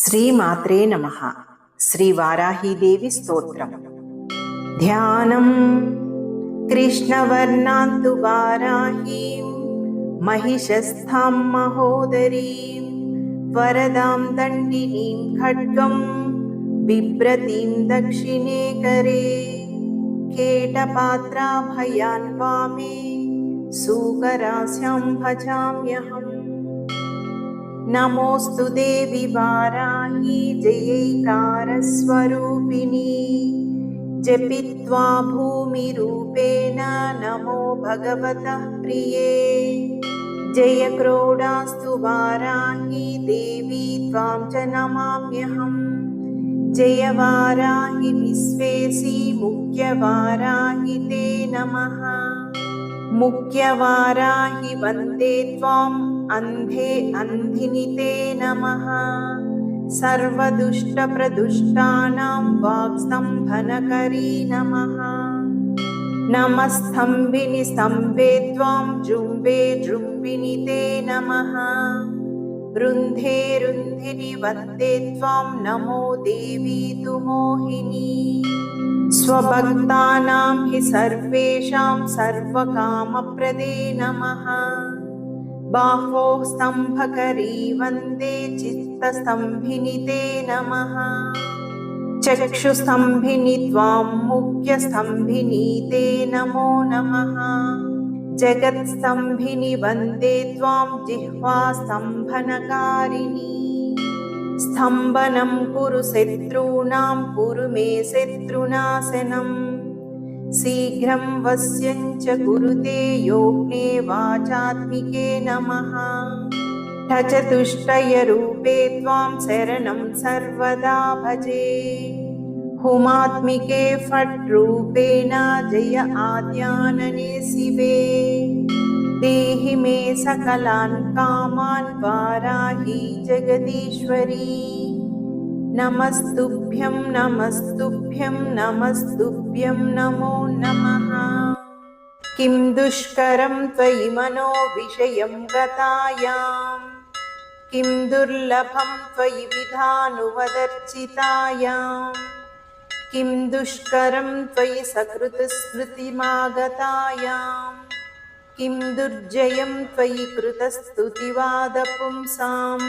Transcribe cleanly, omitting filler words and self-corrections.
శ్రీమాత్రే నమః. శ్రీ వారాహీదేవి స్తోత్రం. ధ్యానం. కృష్ణవర్ణాంతు వారాహీం మహిషస్థాం మహోదరీం వరదాం దండినీం ఖడ్గం బిభ్రతీం దక్షిణే కరే కేటపాత్రాభయాన్ వామే సూకరాస్యాం భజామ్యహం. నమోస్తు దేవి వారాహి జయైకారస్వరూపిణి జపిత్వా భూమిరూపేణ నమో భగవతః ప్రియే. జయ క్రోడాస్తు వారాహి దేవి త్వాం చ నమామ్యహం. జయ వారాహి విశ్వేసి ముఖ్య వారాహి తే నమః. ముఖ్య వారాహి వందే త్వాం అంధే అంధిని తే నమః. సర్వదుష్ట ప్రదుష్టానాం వాక్స్తంభనకరీ నమః. నమస్తంభిని స్తంభే త్వాం జృంభే జృంభిని తే నమః. రుంధే రుంధిని వందే త్వాం నమో దేవీ తు మోహిని. స్వభక్తానాం హి సర్వేషాం సర్వకామప్రదే నమః. బాహో స్తంభకరీ వందే చిత్తస్తంభిని తే నమః. చక్షుస్తంభిని త్వాం ముఖ్యస్తంభిని తే నమో నమః. జగత్స్తంభిని వందే త్వాం జిహ్వాస్తంభనకారిణి. స్తంభనం కురు శత్రూణాం కురు మే శత్రునాశనం. శీఘ్రం వశ్యం చ కురుతే యోగ్నే వాచాత్మికే నమః. చతుష్టయ రూపే త్వాం శరణం సర్వదా భజే. హుమాత్మికే ఫట్ రూపేణ జయ ఆద్యాననే శివే. దేహి మే సకలాన్ కామాన్ వారాహి జగదీశ్వరీ. నమస్తుభ్యం నమస్తుభ్యం నమస్తుభ్యం నమో నమః. కిం దుష్కరం త్వయి మనో విషయం గతాయాం. కిం దుర్లభం త్వయి విధానువదర్చితాయాం. కిం దుష్కరం త్వయి సకృతస్మృతిమాగతాయాం. కిం దుర్జయం త్వయి కృతస్తుతివాదపుంసాం.